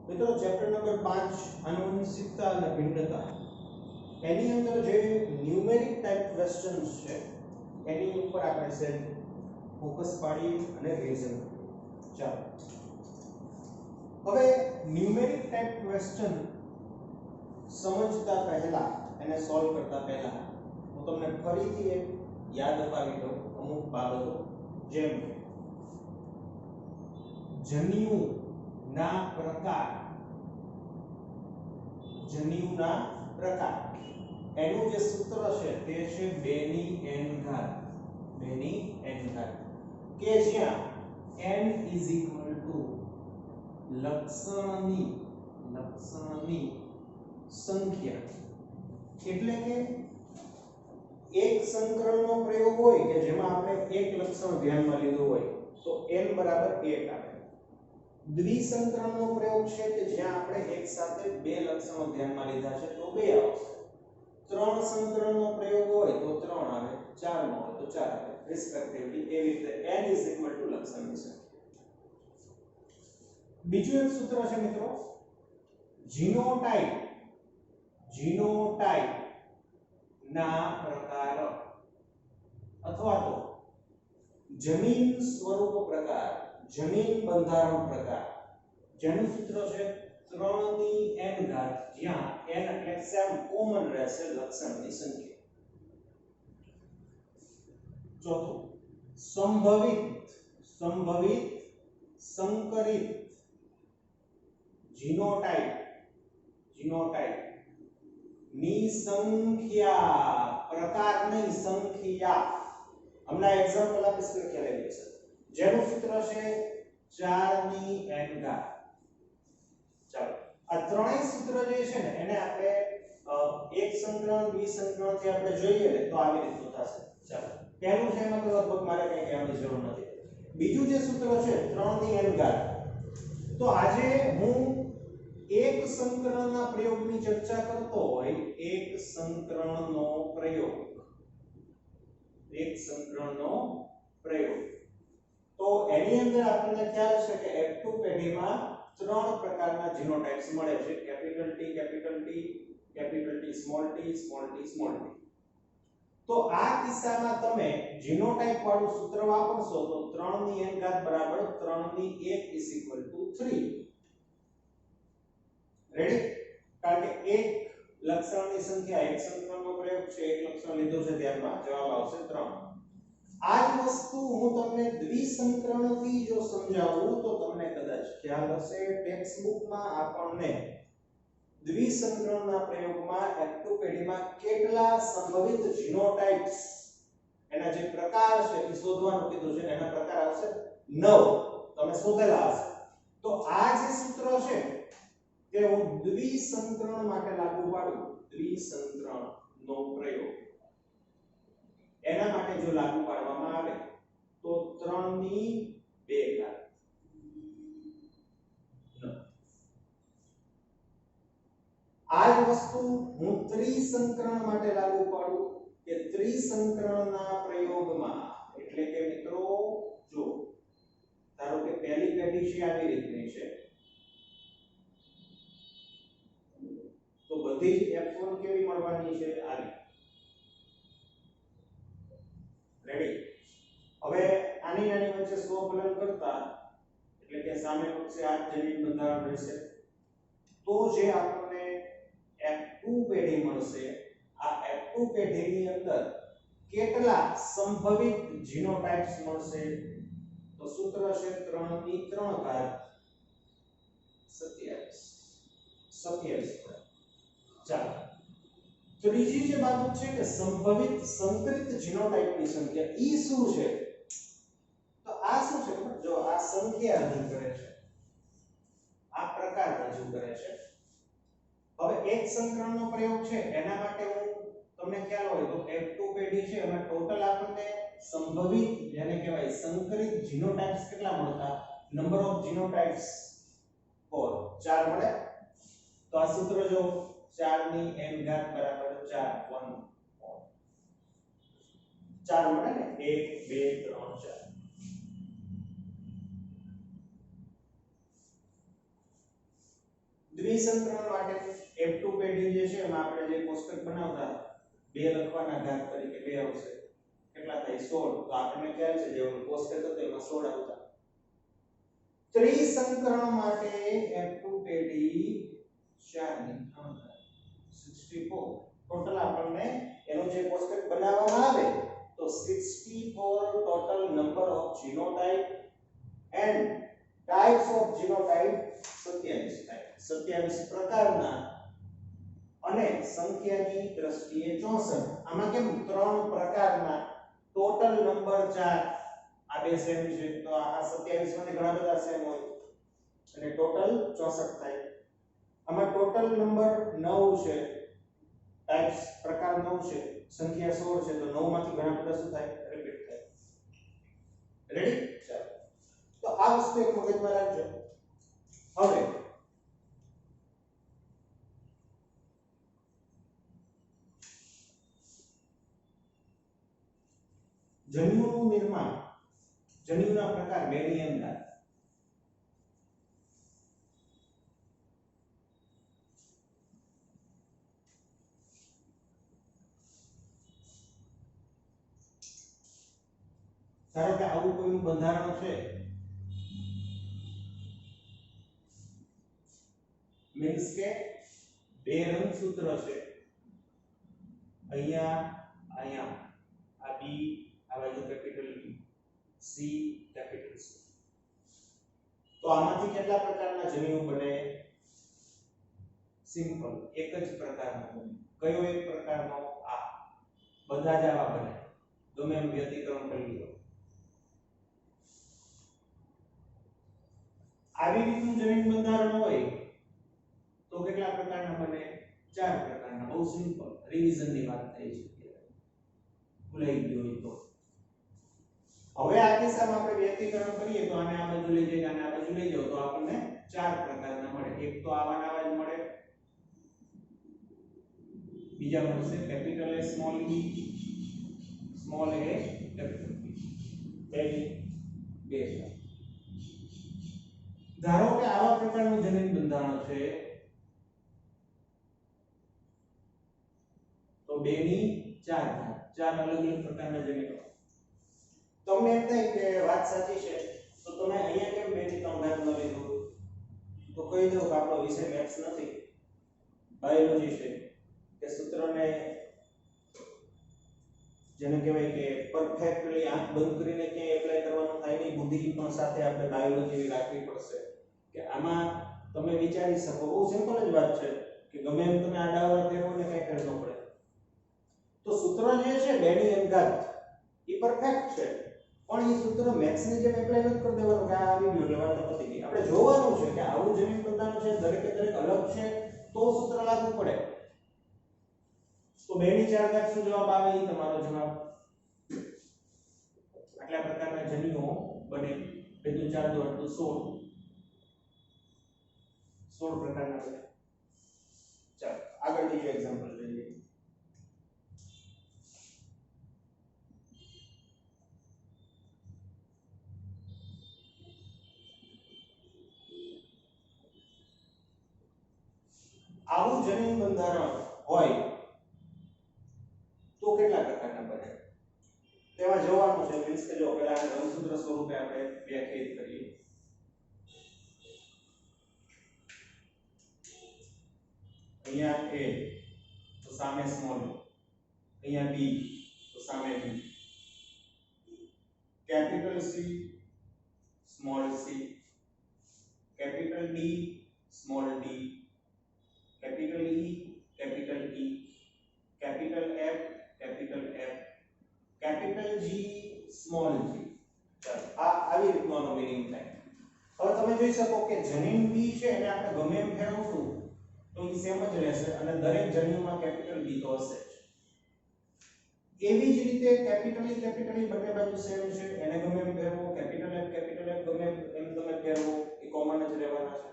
મિત્રો chapter number 5 આનુવંશિકતા અને ભિન્નતા એની અંદર જે ન્યુમેરિક ટાઈપ ક્વેશ્ચન્સ છે એની ઉપર આપણે સેલ ફોકસ પાડી અને રિવિઝન કરીએ. ચાલો હવે ન્યુમેરિક ટાઈપ ક્વેશ્ચન સમજતા પહેલા એને સોલ્વ કરતા પહેલા હું તમને ફરીથી એક યાદ અપાવી દઉં અમુક બાબતો, જેમ કે જન્યુના પ્રકાર, જન્યુના પ્રકાર એનું જે સૂત્ર છે તે છે 2 ની n ઘાત, 2 ની n ઘાત, કે જ્યાં n લક્ષણની સંખ્યા, એટલે કે એક સંકરણનો પ્રયોગ હોય કે જેમાં આપણે એક લક્ષણ ધ્યાનમાં લીધું હોય તો n બરાબર 1 આવે. દ્વિસંકરણનો પ્રયોગ છે કે જ્યાં આપણે એક સાથે બે લક્ષણો ધ્યાનમાં લીધા છે તો 2 આવશે. ત્રણ સંકરણનો પ્રયોગ હોય તો 3 આવે, 4 નો હોય તો 4 આવે રિસ્પેક્ટિવલી. એવી રીતે n લક્ષણની સંખ્યા. બીજું એક સૂત્ર છે મિત્રો, જીનોટાઇપ, જીનોટાઇપ ના પ્રકાર અથવા તો જમીન સ્વરૂપ પ્રકાર, જમીન બંધારણ પ્રકાર, જેનું સૂત્ર છે 3 ની n ઘાત, જ્યાં n એટલે સેમ કોમન રહેશે લક્ષણની સંખ્યા. ચોથું સંભવિત, સંભવિત સંકરિત જીનોટાઇપ, જીનોટાઇપ ની સંખ્યા, પ્રકાર નહીં સંખ્યા. હમણાં એક્ઝામ્પલ આપીશ તો ખ્યાલ આવી જશે. જેનું સૂત્ર છે 4 ની n ઘાત. ચાલો આ ત્રણેય સૂત્ર જે છે ને એને આપણે એક સંકલન દ્વિસંકલન થી આપણે જોઈએ ને તો આવી રીતનું થશે. ચાલો પહેલું છે એમાં તો લગભગ મારે કંઈ કહેવાની જરૂર નથી. બીજું જે સૂત્ર છે 3 ની n ઘાત, તો આજે હું એક સંકરણના પ્રયોગની ચર્ચા કરતો હોય, એક સંકરણનો પ્રયોગ, એક સંકરણનો પ્રયોગ, તો એની અંદર આપણને ખ્યાલ છે કે F2 પેઢીમાં 3 પ્રકારના જીનોટાઇપ્સ મળે છે, capital T, capital T, capital T, small t, small t, small t. તો આ કિસ્સામાં તમે જીનોટાઇપ વાળું સૂત્ર વાપરશો તો 3 ની n ઘાત બરાબર 3 ની 1 3. રેડી? કારણ કે એક લક્ષણની સંખ્યા, એક સંકરણનો પ્રયોગ છે, એક લક્ષણ લીધું છે ધ્યાનમાં, જવાબ આવશે 3. આ જ વસ્તુ હું તમને દ્વિસંકરણથી જો સમજાવું તો તમને કદાચ ખ્યાલ હશે, ટેક્સ્ટ બુકમાં આપણને દ્વિસંકરણના પ્રયોગમાં F2 પેઢીમાં કેટલા સંભવિત જીનોટાઇપ્સ, એના જે પ્રકાર છે એ શોધવાનું કીધું છે, એના પ્રકાર આવશે 9. તમે શોધેલા હશે. તો આ જે સૂત્ર છે તે હું દ્વિસંકરણ માટે લાગુ પાડું, દ્વિસંકરણનો પ્રયોગ એના માટે જો લાગુ પાડવામાં આવે તો 3 ની 2 ઘાત. આ જ વસ્તુ હું ત્રિસંકરણ માટે લાગુ પાડું કે ત્રિસંકરણના પ્રયોગમાં, એટલે કે મિત્રો જો ધારો કે પહેલી પેઢી છે આવી રીતની છે, તો બધી જ F1 કેવી મળવાની છે? આવી. રેડી? હવે આની નાની વચ્ચે સ્વકલન કરતા, એટલે કે સામે પક્ષે આ જમીન બંધારણ રહેશે, તો જે આપણને F2 પેઢી મળશે, આ F2 પેઢીની અંદર કેટલા સંભવિત જીનોટાઇપ્સ મળશે? તો સૂત્ર છે 3 ની 3 ઘાત 27. 27. ચાલો ત્રીજી જે બાબત છે કે સંભવિત સંકરિત જીનોટાઇપની સંખ્યા, ઈ શું છે? તો આ શું છે? જો આ સંખ્યા રજૂ કરે છે, આ પ્રકાર રજૂ કરે છે. હવે એક સંકરણનો પ્રયોગ છે એના માટે હું તમને ખ્યાલ હોય તો F2 પેઢી છે એમાં ટોટલ આપણને સંભવિત જેને કહેવાય સંકરિત જીનોટાઇપ્સ કેટલા મળતા? નંબર ઓફ જીનોટાઇપ્સ 4 મળે. તો આ સૂત્ર જો 4 ની n ઘાત બરાબર 4 મળે ને, 1 2 3 4. દ્વિસંકરણ માટે F2 પેઢી જે છે એમાં આપણે જે કોષ્ટક બનાવતા 2 લખવાના ઘાત તરીકે 2 આવશે કેટલા થાય 16 તો આપણને ખ્યાલ છે જે કોષ્ટક હતો એમાં 16 આવતા ત્રિસંકરણ માટે F2 પેઢી 4 ની 3 64 ટોટલ આપણને એનો જે કોષ્ટક બનાવવામાં આવે તો 64 total number of genotype and types of genotype 27 થાય 27 પ્રકારના અને સંખ્યાની દ્રષ્ટિએ 64 આમાં કેમ ત્રણ પ્રકારના ટોટલ નંબર 4 આ બે સેમ છે તો આ 27 માંથી ઘણા બધા સેમ હોય અને ટોટલ 64 થાય આમાં ટોટલ નંબર 9 છે ટાઇપ્સ પ્રકાર 9 છે સંખ્યા 16 છે તો 9 માંથી ઘણા બધા શું થાય રિપીટ થાય રેડી ચાલો તો આ વસ્તુ એક મગજમાં રાખજો હવે જન્યુનું નિર્માણ જન્યુના પ્રકાર બેનિયન ઘાત ધારો કે આવું કોઈનું બંધારણ છે મીન્સ કે બે રંગસૂત્ર છે અહીંયા અહીંયા આ બી આ બાજુ capital B C capital C તો આમાંથી કેટલા પ્રકારના જન્યુ બને સિમ્પલ એક જ પ્રકારનો બને કયો એક પ્રકારનો આ બધા જ આવા બને ગમે એમ વ્યતિકરણ કરી લો આવી રીતનું જનીન બંધારણ હોય તો કેટલા પ્રકારના બને 4 પ્રકારના બહુ સિમ્પલ રિવિઝન ની વાત થઈ છે ભૂલાઈ ગયો હોય તો હવે આ કિસ્સામાં આપણે વ્યક્તિકરણ કરીએ તો આને આ બાજુ લઈ જઈએ આને આ બાજુ લઈ જાઓ તો આપણને 4 પ્રકારના મળે એક તો આવાના આવા જ મળે બીજા મળશે capital A small e small a capital B બે ધારો કે આવા પ્રકારનું જનીન બંધારણ છે તો 2 ની 4 ઘાત 4 અલગ અલગ પ્રકારના જનીનો તમને એમ થાય કે વાત સાચી છે તો તમે અહીંયા કેમ 2 ની 3 ઘાત ન લીધું તો કહી દઉં કે આપણો વિષય મેથ્સ નથી બાયોલોજી છે કે સૂત્રને જેને કહેવાય કે પરફેક્ટલી આંખ બંધ કરીને ક્યાં એપ્લાય કરવાનું થાય નહીં બુદ્ધિ પણ સાથે આપણે બાયોલોજી રાખવી પડશે કે આમાં તમે વિચારી શકો બહુ સિમ્પલ જ વાત છે કે ગમે એમ તમે આડાવડા ફેરવો ને કઈ ફેર ન પડે તો સૂત્ર જે છે 2 ની n ઘાત એ પરફેક્ટ છે પણ એ સૂત્ર મેથ્સ ની જેમ એપ્લાય નથી કરી દેવાનું કે આ આવી ગયું એટલે વાત પતી ગઈ આપણે જોવાનું છે કે આવું જનીન બંધારણ છે દરેકે દરેક અલગ છે તો સૂત્ર લાગુ પડે તો 2 ની 4 ઘાત શું જવાબ આવે એ તમારો જવાબ આટલા પ્રકારના જન્યુઓ બને 2 * 4 = 16 16 પ્રકારના બને ચાલો આગળ બીજો એક્ઝામ્પલ લઈએ આવું જનીન બંધારણ હોય તો કેટલા પ્રકારના બને તેમાં જોવાનું છે મીન્સ કે જો પહેલા રંગસૂત્ર સ્વરૂપે આપણે વ્યાખ્યાયિત કરીએ અહીંયા a તો સામે સ્મોલ અહીંયા b તો સામે b capital C small c capital D small d capital E capital F capital G small g ચાલો આ આવી રીતનો મીનિંગ થાય હવે તમે જોઈ શકો કે જનીન B છે એને આપણે ગમે એમ ફેરવશું તો એ સેમ જ રહેશે અને દરેક જન્યુમાં કેપિટલ B તો હશે જ એવી જ રીતે કેપિટલ E બંને બાજુ સેમ છે એને ગમે એમ ફેરવો કેપિટલ F ગમે એમ તમે ફેરવો એ કોમન જ રહેવાના છે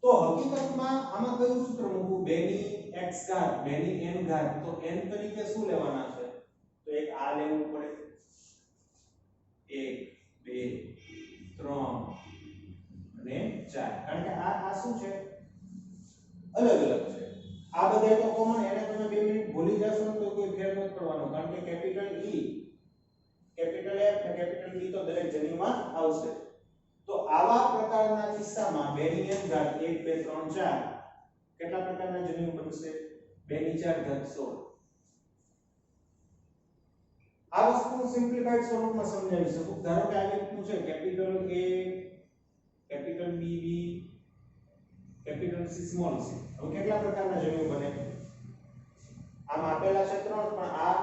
તો હકીકતમાં આમાં કયું સૂત્ર મૂકવું 2 ની x ઘાત 2 ની n ઘાત તો n તરીકે શું લેવાના છે તો એક આ લેવું પડે 1 2 3 અને 4 કારણ કે આ શું છે અલગ અલગ છે આ બધા તો કોમન એને તમે 2 મિનિટ ભૂલી જશો તો કોઈ ફેર નથી પડવાનો કારણ કે કેપિટલ E કેપિટલ F અને કેપિટલ B તો દરેક જન્યુમાં આવશે તો આવા પ્રકારના કિસ્સામાં 2 ની n ઘાત 1 2 3 4 કેટલા પ્રકારના જન્યુ બનશે 2 ની 4 ઘાત 16 આ વસ્તુ સિમ્પ્લિફાઈડ સ્વરૂપમાં સમજાવી શકું ધારો કે આવી રીતનું છે capital A capital B B capital C small c હવે કેટલા પ્રકારના જન્યુ બને આમ આપેલા છે 3 પણ આ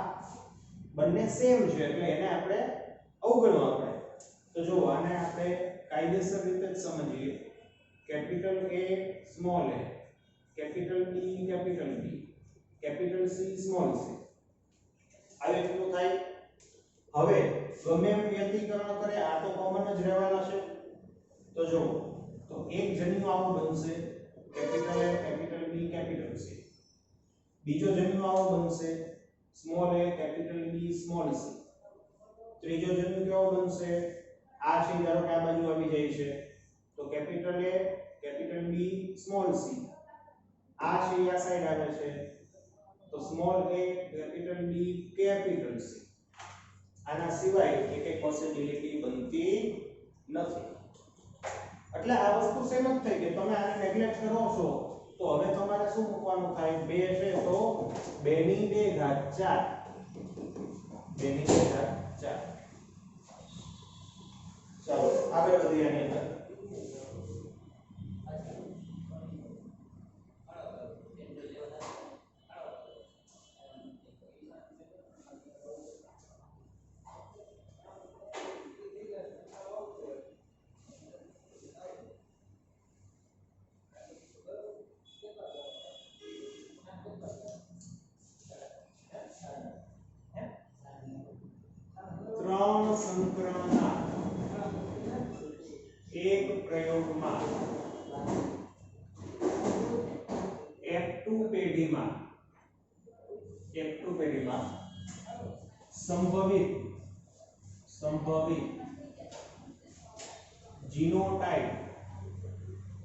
બંને સેમ છે એટલે એને આપણે અવગણવા પડે તો જો આને આપણે કાયદેસર રીતે જ સમજીએ capital A small a capital B capital B capital C small c આવી રીતનું થાય હવે ગમે એમ વ્યક્તિકરણ કરે આ તો કોમન જ રહેવાના છે તો જો તો એક જન્યુ આવો બનશે capital A capital B capital C બીજો જન્યુ આવો બનશે small a capital B small c ત્રીજો જન્યુ કેવો બનશે આ છે ધારો કે આ બાજુ આવી જાય છે તો capital A capital B small c આ છે આ સાઈડ આવે છે તો small a capital B capital c આના સિવાય એક પોસિબિલિટી બનતી નથી એટલે આ વસ્તુ સેમ જ થઈ કે તમે આને નેગ્લેક્ટ કરો છો તો હવે તમારે શું મૂકવાનું થાય 2 છે તો 2 ની 2 ઘાત 4 2 ની 2 ઘાત 4 ચાલો આગળ વધીએ આની અંદર સંક્રમણના એક પ્રયોગમાં F2 પેઢીમાં સંભવિત જીનોટાઇપ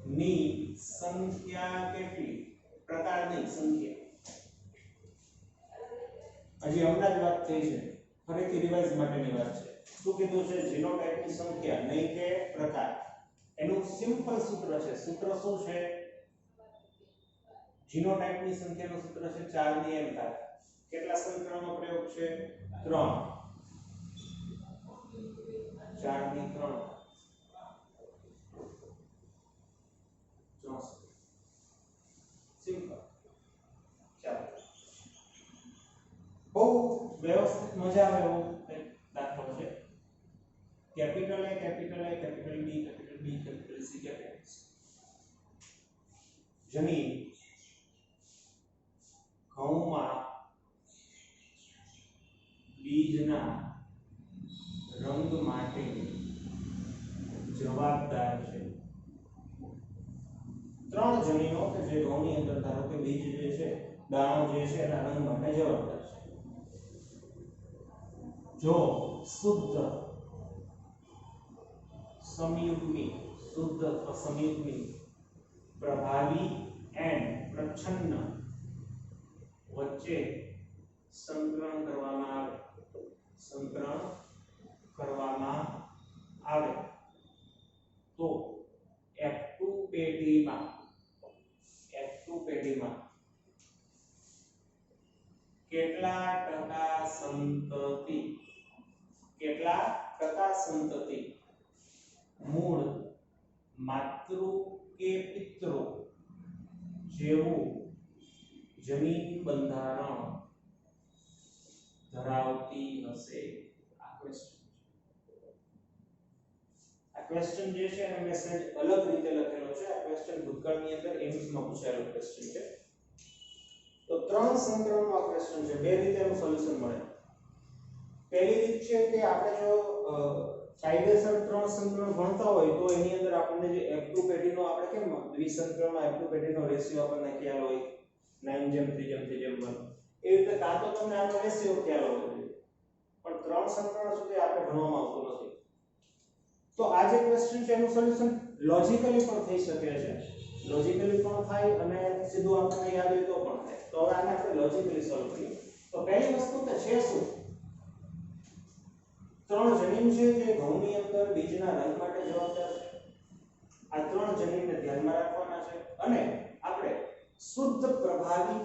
ની સંખ્યા કેટલી પ્રકારની સંખ્યા હજી હમણાં જ વાત થઈ છે ફરીથી રિવાઇઝ માટેની વાત છે શું કીધું છે જીનોટાઇપની સંખ્યા નહીં કે પ્રકાર એનું સિમ્પલ સૂત્ર છે સૂત્ર શું છે જીનોટાઇપની સંખ્યાનું સૂત્ર છે 4 ની n ઘાત કેટલા સંક્રમણનો પ્રયોગ છે 3 4 ની 3 સિમ્પલ ચાલો બહુ વ્યવસ્થિત મજા આવે એવો દાખલો છે capital A capital A capital B capital B capital C capital C જમીન ઘઉંમાં બીજના રંગ માટે જવાબદાર છે 3 જનીનો કે જે ઘઉંની અંદર ધારો કે બીજ જે છે દાણો જે છે એના રંગ માટે જવાબદાર છે જો શુદ્ધ અથવા સંયુગ્મી પ્રભાવી એન્ડ પ્રચ્છન્ન વચ્ચે સંકરણ કરવામાં આવે તો F2 પેઢીમાં કેટલા ટકા સંતતિ મૂળ માતૃ કે પિતૃ જેવું જમીન બંધારણ ધરાવતી હશે આ ક્વેશ્ચન જે છે એનો મેસેજ અલગ રીતે લખેલો છે આ ક્વેશ્ચન ભૂતકાળની અંદર એમ્સમાં પૂછાયેલો ક્વેશ્ચન છે તો 3 સંક્રમણનો આ ક્વેશ્ચન છે બે રીતે એનું સોલ્યુશન મળે પહેલી રીત છે કે આપણે જો કાયદેસર 3 સંક્રમણ ભણતા હોય તો એની અંદર આપણને જે F2 પેઢીનો આપણે કેમ દ્વિસંક્રમણ F2 પેઢીનો રેશિયો આપણને ખ્યાલ હોય 9:3:3:1 એ રીતે કાં તો તમને આનો રેશિયો ખ્યાલ હોવો જોઈએ પણ 3 સંક્રમણ સુધી આપણે ભણવામાં આવતું નથી તો આ જે ક્વેશ્ચન છે એનું સોલ્યુશન લોજિકલી પણ થઈ શકે છે, લોજિકલી પણ થાય અને સીધું આપણને યાદ હોય તો પણ થાય. તો હવે આને આપણે લોજિકલી સોલ્વ કરીએ. તો પહેલી વસ્તુ કે છે શું, ત્રણ જનીન છે જે ઘઉંની અંદર બીજના રંગ માટે જવાબદાર છે. આ ત્રણ જનીનને ધ્યાનમાં રાખવાના છે અને આપણે શુદ્ધ પ્રભાવી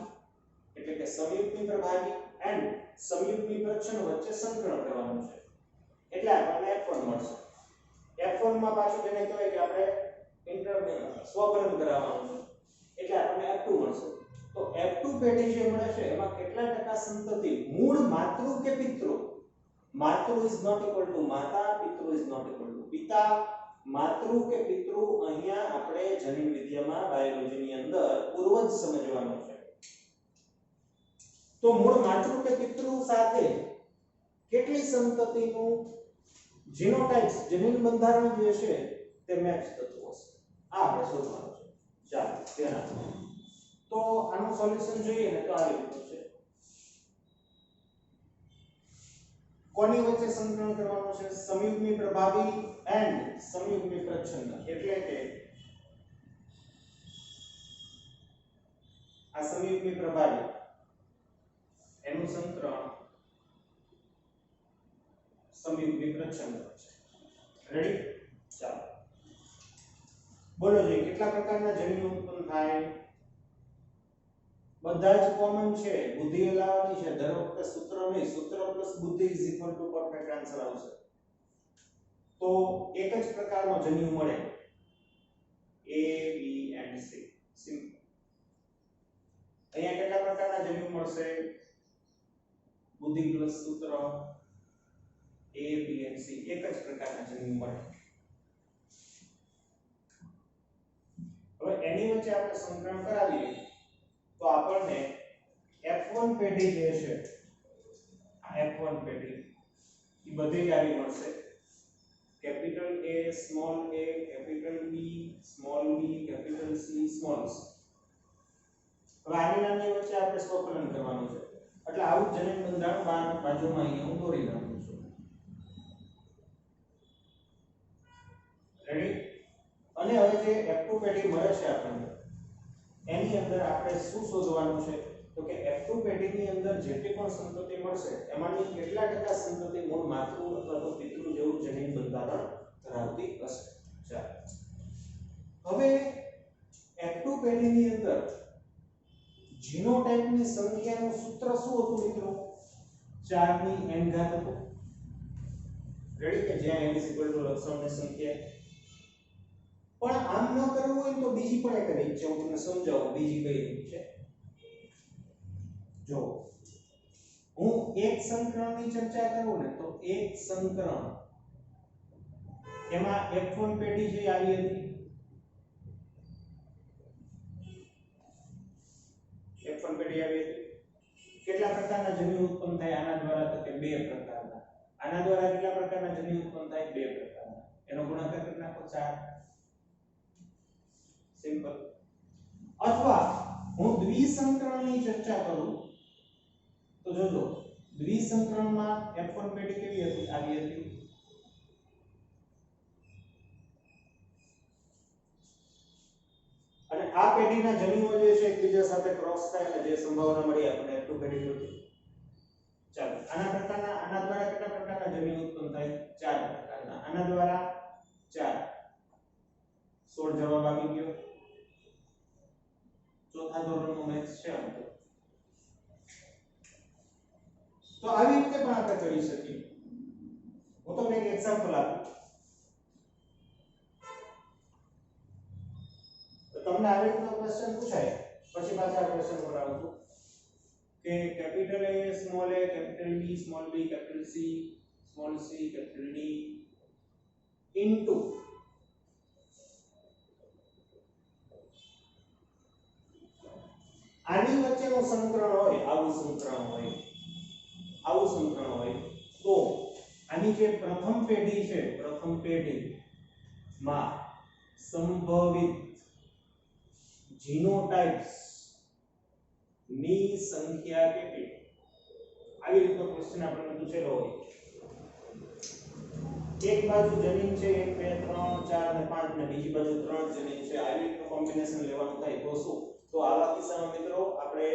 એટલે કે સંયુક્તની પ્રભાવી એન્ડ સંયુક્તની પ્રચ્છન્ન વચ્ચે સંકરણ કરવાનું છે. એટલે આપણને F1 મળશે. F1 માં પાછું જેને કહેવાય કે આપણે સ્વકરણ કરાવવાનું છે. એટલે આપણને F2 મળશે. તો F2 પેઢી જે મળે છે એમાં કેટલા ટકા સંતતિ મૂળ માતૃ કે પિતૃ? માતૃ ઇઝ નોટ ઇક્વલ ટુ માતા, પિતૃ ઇઝ નોટ ઇક્વલ ટુ પિતા. માતૃ કે પિતૃ અહીંયા આપણે જનીન વિદ્યામાં બાયોલોજીની અંદર પૂર્વજ સમજવાનું છે. તો મૂળ માતૃ કે પિતૃ સાથે કેટલી સંતતિનું જીનોટાઇપ્સ જનીન બંધારણ જે છે તે મેચ થતું હશે, આ આપણે શોધવાનું છે. ચાલો તેના તો આનું સોલ્યુશન જોઈએ ને તો આવી રીતનું છે. કોની વચ્ચે સંકલન કરવાનું છે? સંયુગ્મી પ્રભાવી એન્ડ સંયુગ્મી પ્રચ્છન્ન. એટલે કે આ સંયુગ્મી પ્રભાવી એનું સંકલન સંયુગ્મી પ્રચ્છન્ન છે. રેડી? ચાલો બોલો જોઈએ કેટલા પ્રકારના જનીનો ઉત્પન્ન થાય? બધા જ કોમન છે, બુદ્ધિ લાવવાની છે. દર વખતે સૂત્ર નહીં, સૂત્ર પ્લસ બુદ્ધિ is equal to perfect answer આવશે. તો એક જ પ્રકારનો જન્યુ મળે, A B and C. Simple. અહીંયા કેટલા પ્રકારના જન્યુ મળશે? બુદ્ધિ પ્લસ સૂત્ર A B and C, એક જ પ્રકારના જન્યુ મળે. હવે એની વચ્ચે આપણે સંકલન કરાવીએ તો આપણને F1 પેઢી જે છે, આ F1 પેઢી એ બધી આવી મળશે. Capital A small a, capital B small b, capital C small c. હવે આની નાની વચ્ચે આપણે સ્વકલન કરવાનું છે. એટલે આવું જનીન બંધારણ બાજુમાં અહીંયા હું દોરી નાખું છું. રેડી? અને હવે જે F2 પેઢી મળે છે આપણને એની અંદર આપણે શું શોધવાનું છે? તો કે F2 પેઢીની અંદર જેટલી પણ સંતતિ મળશે એમાંની કેટલા ટકા સંતતિ મૂળ માતૃ અથવા તો પિતૃ જેવું જનીન બંધારણ ધરાવતી હશે. ચાલો હવે F2 પેઢીની અંદર જીનોટાઇપની સંખ્યાનું સૂત્ર શું હતું મિત્રો? 4 ની n ઘાત હતું. રેડી? કે જ્યાં n લક્ષણની સંખ્યા. પણ આમ ન કરવું હોય તો બીજી પણ એક રીત છે, હું તમને સમજાવું બીજી કઈ રીત છે. જો હું એક સંકરણની ચર્ચા કરું ને તો એક સંકરણ એમાં F1 પેઢી જે આવી હતી, F1 પેઢી આવી હતી, કેટલા પ્રકારના જન્યુ ઉત્પન્ન થાય આના દ્વારા? તો કે બે પ્રકારના. આના દ્વારા કેટલા પ્રકારના જન્યુ ઉત્પન્ન થાય? બે પ્રકારના. એનો ગુણાકાર કરી નાખો 4. સિમ્પલ. અથવા હું દ્વિસંકરણની ચર્ચા કરું તો જોજો દ્વિસંકરણમાં F1 પેઢી કેવી હતી? આવી હતી. અને આ પેઢીના જન્યુઓ જે છે એકબીજા સાથે ક્રોસ થાય અને જે સંભાવના મળી આપણને F2 પેઢી મળતી. ચાલો આના દ્વારા કેટલા પ્રકારના જન્યુ ઉત્પન્ન થાય? 4 પ્રકારના. આના દ્વારા 4. 16 જવાબ આવી ગયો. ચોથા ધોરણનો મેથ્સ છે આમ તો આવી રીતે પણ આપણે કરી શકીએ. હું તમને એક એક્ઝામ્પલ આપું તો તમને આવી રીતનો ક્વેશ્ચન પૂછાય પછી પાછા આ ક્વેશ્ચન પર આવું કે capital A small a, capital B small b, capital C small c, capital D into આની વચ્ચેનું સંકરણ હોય, આવું સંકરણ હોય તો આની જે પ્રથમ પેઢી છે, પ્રથમ પેઢી માં સંભવિત જીનોટાઇપ્સ ની સંખ્યા કેટલી? આવી રીતનો ક્વેશ્ચન આપણને પૂછેલો હોય એક બાજુ જનીન છે 1 2 3 4 અને 5 ને બીજી બાજુ 3 જનીન છે આવી રીતનું કોમ્બિનેશન લેવાનું થાય તો શું તો આવા કિસ્સામાં મિત્રો આપણે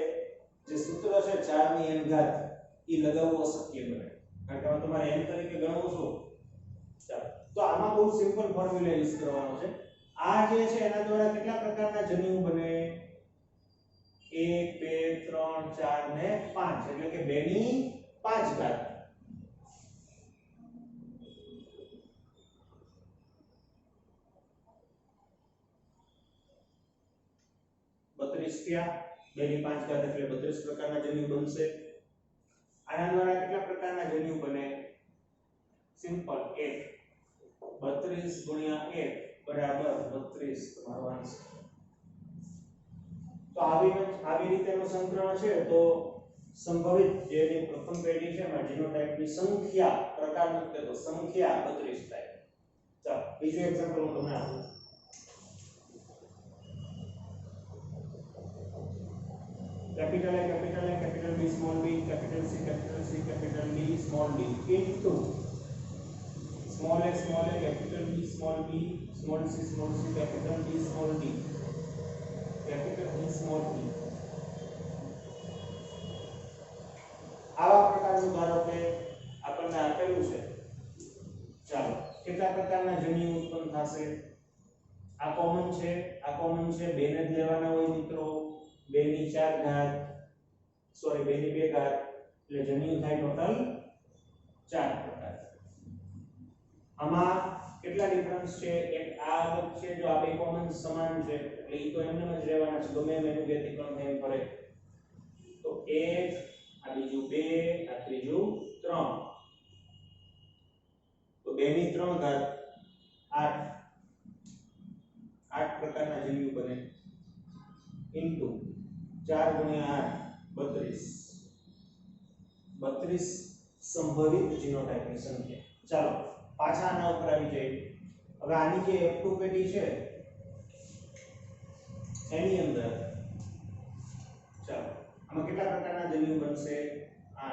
જે સૂત્ર છે 4 ની n ઘાત ઈ લગાવવું અશક્ય બને કારણ કે હવે તમારે n તરીકે ગણવું શું ચાલો તો આમાં બહુ સિમ્પલ ફોર્મ્યુલા યુઝ કરવાનો છે આ જે છે એના દ્વારા કેટલા પ્રકારના જન્યુ બને 1 2 3 4 ને 5 એટલે કે 2 ની 5 ઘાત 32 થયા 2 ની 5 ઘાત એટલે 32 પ્રકારના જન્યુ બનશે આના દ્વારા કેટલા પ્રકારના જન્યુ બને સિમ્પલ 1 32 ગુણ્યા 1 બરાબર 32 તમારો આન્સર તો આવી રીતેનું સંકરણ છે તો સંભવિત જેની પ્રથમ પેઢી છે એમાં જીનોટાઇપની સંખ્યા પ્રકાર નથી તો સંખ્યા 32 થાય ચાલો બીજું એક્ઝામ્પલ હું તમને આપું capital A capital B small b capital C capital D small d into small a capital B small c capital D small d capital E small d આવા પ્રકારનું ધારો કે આપણને આપેલું છે ચાલો કેટલા પ્રકારના જન્યુ ઉત્પન્ન થશે આ કોમન છે બે ને જ લેવાના હોય મિત્રો 2 ની 4 ઘાત સોરી 2 ની 2 ઘાત એટલે જન્યુ થાય ટોટલ 4 પ્રકાર આમાં કેટલા ડિફરન્સ છે એક આ અલગ છે જો આ બે કોમન સમાન છે એટલે ઈ તો એમને જ રહેવાના છે ગમે એનું વ્યતિક્રમ થાય ફરે તો 1 આ બીજું 2 આ ત્રીજું 3 તો 2 ની 3 ઘાત 8 પ્રકારના જન્યુ બને ઇન્ટુ 4 ગુણ્યા 8 32 સંભવિત જીનોટાઇપની સંખ્યા ચાલો પાછા આના ઉપર આવી જઈએ હવે આની જે F2 પેટી છે એની અંદર ચાલો આમાં કેટલા પ્રકારના જન્યુ બનશે 8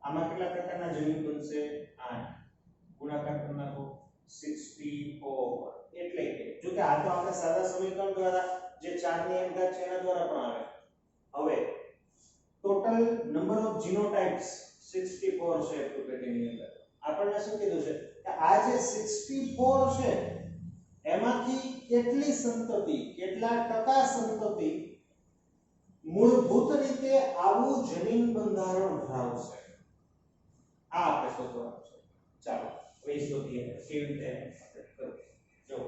આમાં કેટલા પ્રકારના જન્યુ બનશે 8 ગુણાકાર કરી નાખો 64 એટલે કે જો કે આ તો આપણે સાદા સમીકરણ દ્વારા જે 4 ની n ઘાત છે એના દ્વારા પણ આવે હવે ટોટલ નંબર ઓફ જીનોટાઇપ્સ 64 છે F2 પેટીની અંદર આપણને શું કીધું છે કે આ જે 64 છે એમાંથી કેટલી સંતતિ કેટલા ટકા સંતતિ મૂળભૂત રીતે આવું જનીન બંધારણ ધરાવશે આ આપણે શોધવાનું છે ચાલો હવે શોધીએ કેવી રીતે આપણે કરીએ જો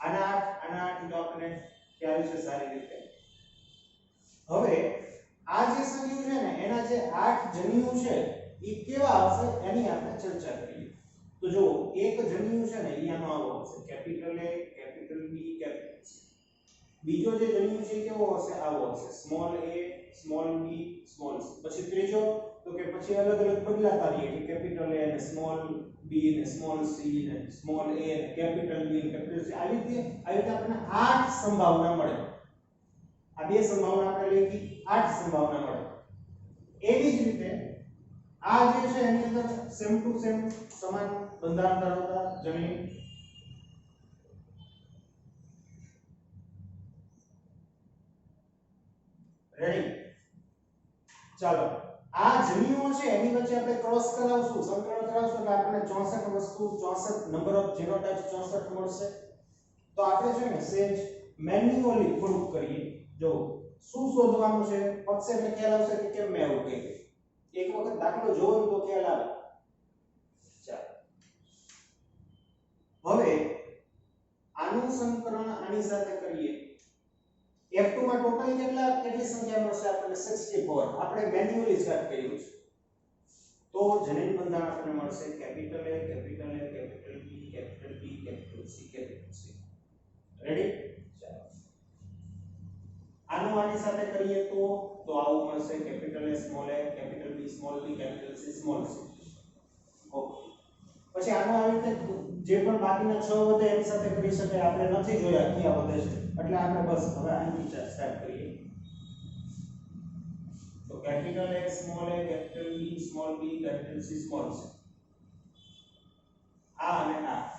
આના 8 તો આપણે ખ્યાલ છે સારી રીતે હવે આ જે સંખ્યા છે ને એના જે 8 જન્યુ છે ઈ કેવા આવશે એની આપણે ચર્ચા કરીએ તો જો એક જન્યુ છે ને ઈ આનો આવો હશે capital A capital B capital C બીજો જે જન્યુ છે કેવો હશે આવો હશે small a small b small c પછી ત્રીજો તો કે પછી અલગ અલગ બદલાતા રહીએ કે કેપિટલ A અને સ્મોલ b ને સ્મોલ c ને સ્મોલ a ને કેપિટલ B ને કેપિટલ C આવી રીતે આપણને 8 સંભાવના મળે આ બે સંભાવના આપણે લખી 8 સંભાવના મળે એવી જ રીતે આ જે છે એની અંદર સેમ ટુ સેમ સમાન બંધારણ ધરાવતા જનીન રેડી ચાલો આ જન્યુઓ છે એની વચ્ચે આપણે ક્રોસ કરાવશું સંકલન કરાવશું એટલે આપણને 64 નંબર ઓફ જીનોટાઇપ્સ 64 મળશે તો આપણે છે ને સેજ મેન્યુઅલી થોડુંક કરીએ જો શું શોધવાનું છે ફક્ત એટલે ખ્યાલ આવશે કે કેમ મેં આવું કહ્યું એક વખત દાખલો જોવો તો ખ્યાલ આવે ચાલો હવે આનું સંકલન આની સાથે કરીએ F2 માં ટોટલ કેટલી સંખ્યા મળશે આપણને 64 આપણે મેન્યુઅલી સ્ટાર્ટ કર્યું છે તો જનીન બંધારણ આપણને મળશે capital A capital B capital B capital C ready ચાલો આનું આની સાથે કરીએ તો આવું મળશે capital A small a capital B small b capital C small c okay પછી આનો આવી રીતે જે પણ બાકીના 6 વધે એની સાથે કરી શકાય આપણે નથી જોયા ક્યાં વધે છે એટલે આપણે બસ હવે આની સ્ટાર્ટ કરીએ તો capital A small a capital B small b capital C small c આ અને આ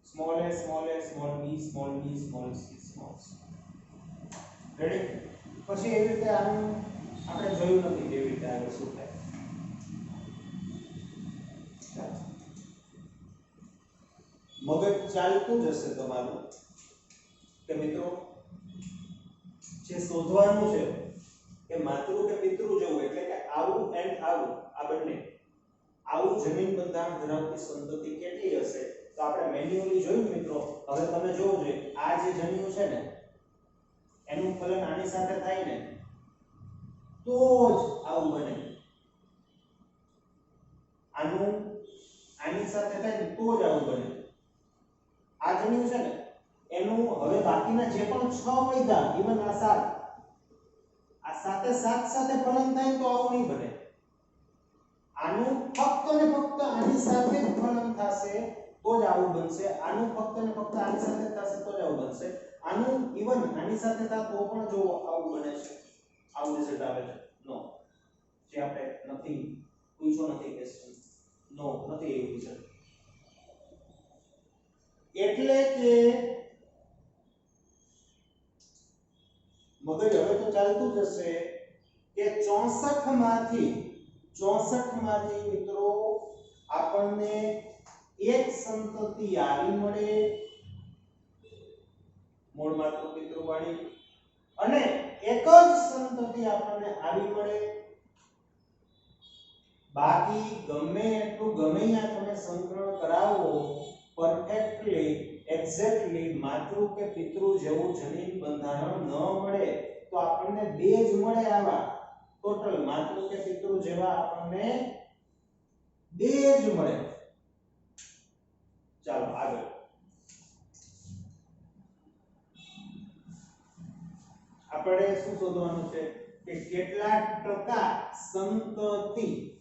small a small b small b small c small c ready પછી એવી રીતે આનું આપણે જોયું નથી કેવી રીતે આગળ શું થાય મગજ ચાલતું જ હશે તમારું કે મિત્રો જે શોધવાનું છે કે માતૃ કે પિતૃ જેવું એટલે કે આવું એન્ડ આવું આ બંને આવું જમીન બંધારણ ધરાવતી સંતતિ કેટલી હશે તો આપણે મેન્યુઅલી જોયું મિત્રો હવે તમે જોવો જોઈએ આ જે જન્યુ છે ને એનું ફલન આની સાથે થાય ને તો જ આવું બને આનું આની સાથે થાય ને તો જ આવું બને આ જન્યુ છે ને એનું હવે બાકીના જે પણ 6 વૈધા ઇવન આ 7 આ સાથે સાથે ફલન થાય તો આવું નહીં બને આનું ફક્ત ને ફક્ત આની સાથે જ ફલન થશે તો જ આવું બનશે આનું ફક્ત ને ફક્ત આની સાથે થશે તો જ આવું બનશે આનું ઇવન આની સાથે થાય તો પણ જો આવું બને છે આવું રિઝલ્ટ આવે છે નો જે આપણે નથી પૂછો નથી ક્વેશ્ચન નો નથી એવું રિઝલ્ટ એટલે કે મગજ હવે તો ચાલતું જ હશે કે 64 માંથી મિત્રો આપણને એક સંતતિ આવી મળે મૂળ માત્ર પિતૃ વાળી અને એક જ સંતતિ આપણને આવી મળે બાકી ગમે એટલું ગમે ત્યાં તમે સંકરણ કરાવો પરફેક્ટલી એક્ઝેક્ટલી માતૃ કે પિતૃ જેવું જનીન બંધારણ ન મળે તો આપણને બે જ મળે આવા ટોટલ માતૃ કે પિતૃ જેવા આપણને બે જ મળે ચાલો આગળ આપણે શું શોધવાનું છે કે કેટલા ટકા સંતતિ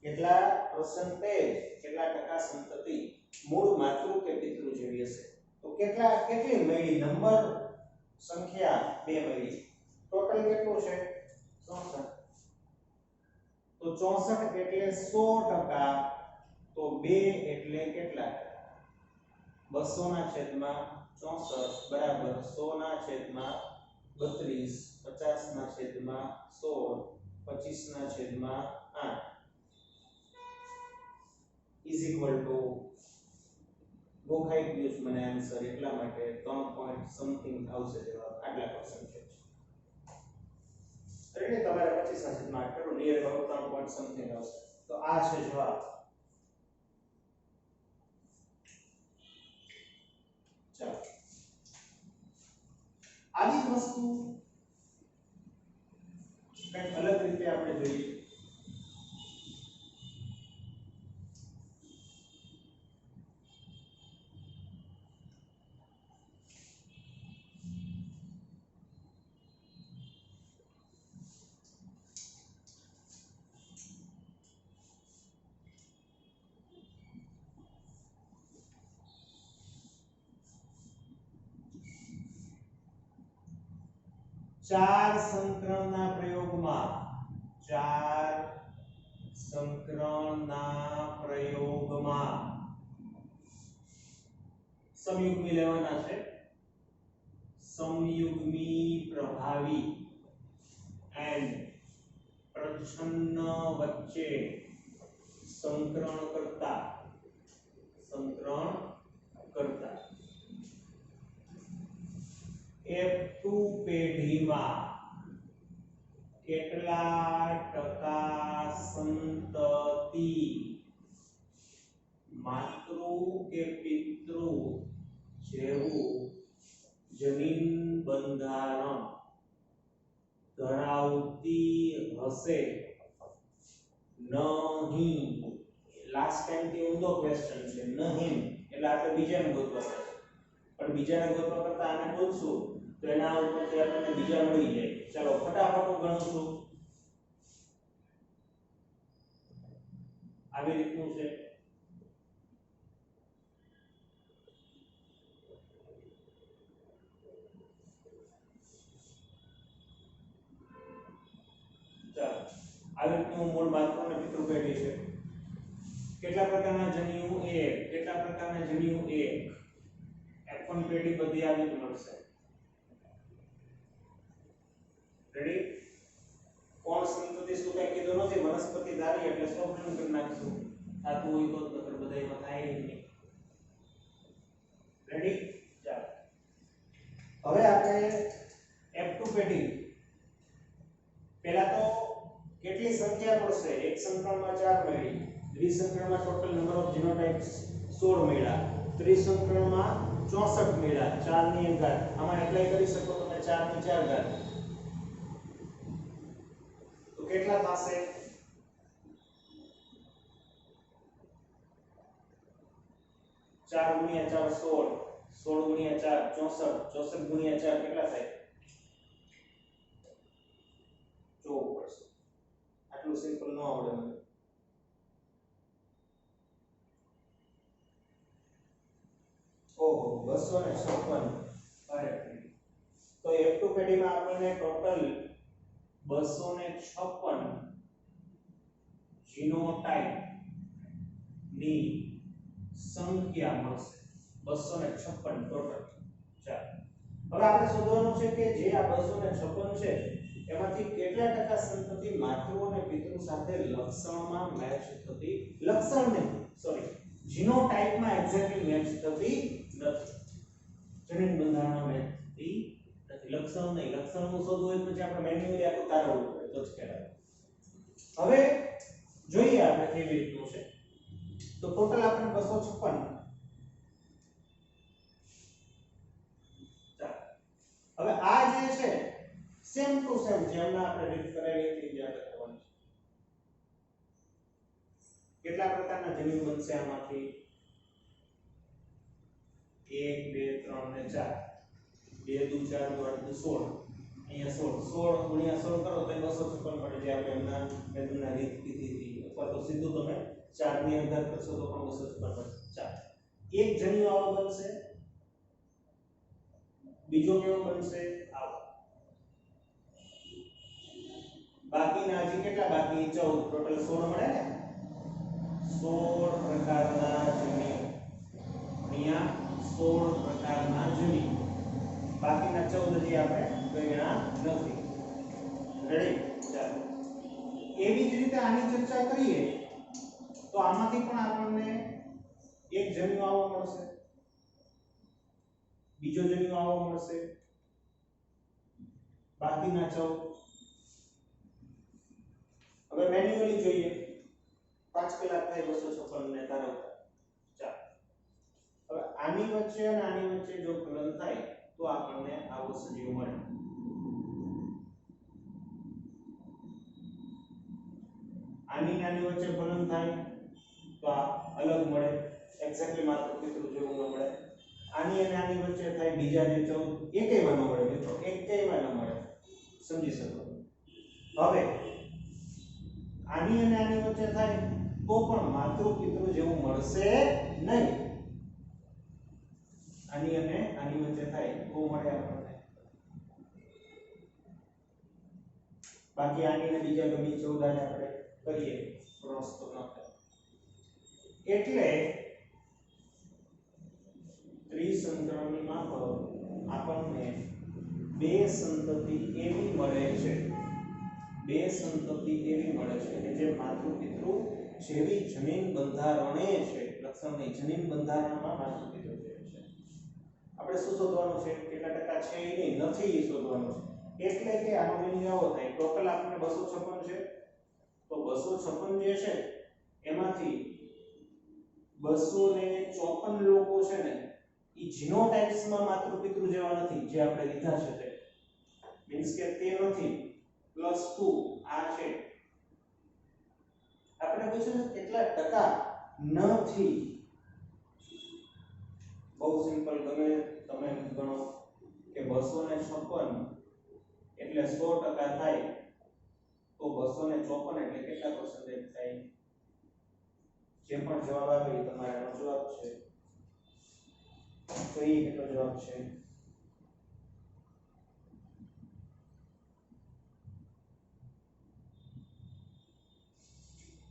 કેટલા percentage કેટલા ટકા સંતતિ મૂળ માતૃ કે પિતૃ જેવી હશે તો કેટલી મળી નંબર સંખ્યા 2 મળી ટોટલ કેટલું છે 64 તો 64 એટલે 100% તો 2 એટલે કેટલા 200 ના છેદમાં 64 બરાબર 100 ના છેદમાં 32 50 ના છેદમાં 16 25 ના છેદમાં 8 is equal to ગોખાઈ ગયું છે મને આન્સર એટલા માટે 3 પોઈન્ટ સમથિંગ આવશે જવાબ આટલા પર્સન્ટેજ એટલે તમારે 25 ના છેદમાં 8 કરો નિયર અબાઉટ 3 પોઈન્ટ સમથિંગ આવશે તો આ છે જવાબ ચાલો આવી વસ્તુ કંઈક અલગ રીતે આપણે જોઈએ ચાર સંકરણના પ્રયોગમાં સમયુગ્મી લેવાના છે સમયુગ્મી પ્રભાવી એન્ડ પ્રચ્છન્ન વચ્ચે સંકરણ કરતા F2 પેઢીમાં કેટલા ટકા સંતતિ માતૃ કે પિતૃ જેવું જનીન બંધારણ ધરાવતી હશે નહીં લાસ્ટ ટાઈમ થી ઊંધો ક્વેશ્ચન છે નહીં એટલે આપણે બીજાને ગોતવા પડશે પણ બીજાને ગોતવા કરતા આને ગોતશું તો એના ઉપરથી આપણને બીજા મળી જાય ચાલો ફટાફટ હું ગણું છું આવી રીતનું છે ચાલો આવી રીતનું મૂળ માત્ર અને પિતૃ પેઢી છે કેટલા પ્રકારના જન્યુ 1, કેટલા પ્રકારના જન્યુ 1, F1 પેટી બધી આવી જ મળશે. રેડી? કોણ સંતતિ શું કઈ કીધું નથી, વનસ્પતિ ધારી એટલે સ્વપ્ન કરી નાખશું. થાતું હોય તો નકર બધા એમાં થાય નહીં. રેડી? ચાલો હવે આપણે F2 પેટી પહેલા તો કેટલી સંખ્યા મળશે? એક સંકરણમાં 4 મળી, દ્વિસંકરણમાં ટોટલ નંબર ઓફ જીનોટાઇપ્સ 16 મળ્યા, ત્રિસંકરણમાં 64 મળ્યા, 4 ની ઘાત. આમાં એપ્લાય કરી શકો તમે 4 ની 4 ઘાત. તો કેટલા થશે? 4 ગુણ્યા 4 16, 16 ગુણ્યા 4 64, 64 ગુણ્યા 4 કેટલા થાય? જોવું પડશે, આટલું સિમ્પલ ન આવડે મને. ઓહો 256. અરે તો F2 પેટીમાં આપણને ટોટલ 256 જીનોટાઇપ ની સંખ્યા મળશે. 256 ટોટલ. ચાલો હવે આપણે શોધવાનું છે કે જે આ 256 છે એમાંથી કેટલા ટકા સંતતિ માતૃ અને પિતૃ સાથે લક્ષણમાં મેચ થતી, લક્ષણ નહીં સોરી જીનોટાઇપમાં એક્ઝેક્ટલી મેચ થતી નથી, જનીન બંધારણમાં મેચ થતી નથી. લક્ષણ નહીં, લક્ષણનું શોધવું હોય પછી આપણે મેન્યુઅલી આખું તારવવું પડે તો જ ખ્યાલ આવે. હવે જોઈએ આપણે કેવી રીતનું છે. તો ટોટલ આપણે 256. હવે આ જે છે સેમ ટુ સેમ જેમને આપણે રીડ કરાવી હતી યાદ રાખવાનું છે. કેટલા પ્રકારના જનીન બનશે આમાંથી? 1 2 3 ને 4, 2 દુ 4 દુ 8 દુ 16, અહીંયા 16, 16 ગુણ્યા 16 કરો તો 256 મળે, જે આપણે એમના મેથડના રીત કીધી હતી, અથવા તો સીધું તમે 4 ની અંદર કરશો તો પણ 256 મળે. ચાલો એક જન્યુ આવો બનશે, બીજો કેવો બનશે? આવો. બાકીના હજી કેટલા બાકી? 14, ટોટલ 16 મળે ને. 16 પ્રકારના જન્યુ, અહીંયા 16 પ્રકારના જન્યુ, બાકીના 14 હજી આપણે ગણ્યા નથી. રેડી? ચાલો એવી જ રીતે આની ચર્ચા કરીએ તો આમાંથી પણ આપણને એક જન્યુ આવો મળશે, બીજો જન્યુ આવો મળશે, બાકીના 14. હવે મેન્યુઅલી જોઈએ, 5 કલાક થાય 256 ને તારવતા. ચાલો હવે આની વચ્ચે અને આની વચ્ચે જો ફલન થાય તો આપણને આવો સજીવ મળે. આની નાની વચ્ચે ફલન થાય તો આ અલગ મળે, એક્ઝેક્ટલી માત્ર પિતૃ જેવું ન મળે. આની અને આની વચ્ચે થાય બીજા જે 14, એકેયમાં ન મળે મિત્રો, એકેયમાં ન મળે, સમજી શકો. હવે આની અને આની વચ્ચે થાય તો પણ માતૃ પિતૃ જેવું મળશે નહીં. આની અને આની વચ્ચે થાય તો મળે આપણને, બાકી આની અને બીજા ગમે 14 ને આપણે કરીએ ક્રોસ તો ન થાય. એટલે ત્રિસંકરણની માફક આપણને બે સંતતિ એવી મળે છે, બે સંતતિ એવી મળે છે કે જે માતૃ પિતૃ જેવી જનીન બંધારણે છે, લક્ષણ નહીં, જનીન બંધારણમાં માતૃ પિતૃ જેવી છે. આપણે શું શોધવાનું છે? કેટલા ટકા છે એ નહીં, નથી એ શોધવાનું છે. એટલે કે આનો મીનિંગ આવો થાય, ટોટલ આપણને 256 છે, તો 256 જે છે એમાંથી 254 લોકો છે ને એ જીનોટાઇપ્સમાં માતૃ પિતૃ જેવા નથી, જે આપણે લીધા છે તે મીન્સ કે તે નથી, +2 આ છે. આપણે પૂછ્યું છે કેટલા ટકા નથી, બહુ સિમ્પલ, ગમે તમે ગણો કે 256 એટલે 100% થાય તો 254 એટલે કેટલા પર્સન્ટેજ થાય? જે પણ જવાબ આવે એ તમારો જવાબ છે. તો એ કેટલો જવાબ છે?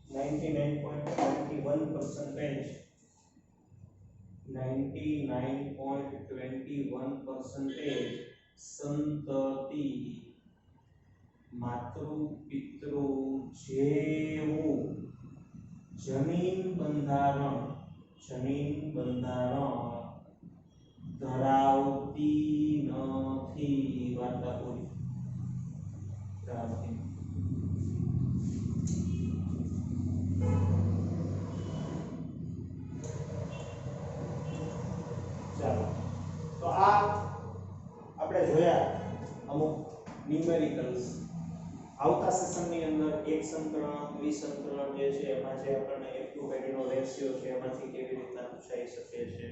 99.21% સંતતિ માતૃ પિતૃ જેવું જમીન બંધારણ ધરાવતી નથી. વાર્તા પૂરી. ધરાવતી નથી. ચાલો તો આ આપણે જોયા અમુક ન્યુમેરિકલ્સ. આવતા સેશનની અંદર એક સંકલન દ્વિસંકલન જે છે એમાં જે આપણને એક ટુ પેટીનો રેશિયો છે એમાંથી કેવી રીતના પૂછાઈ શકે છે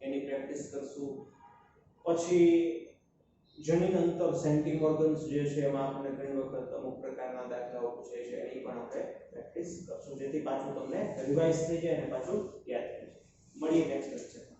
એની પ્રેક્ટિસ કરશું. પછી જનીન અંતર સેન્ટીમોર્ગન્સ જે છે એમાં આપણને ઘણી વખત અમુક પ્રકારના દાખલાઓ પૂછાય છે એની પણ આપણે પ્રેક્ટિસ કરશું જેથી પાછું તમને રિવાઇઝ થઈ જાય અને પાછું યાદ થઈ જાય. મળીએ નેક્સ્ટ લેક્ચર.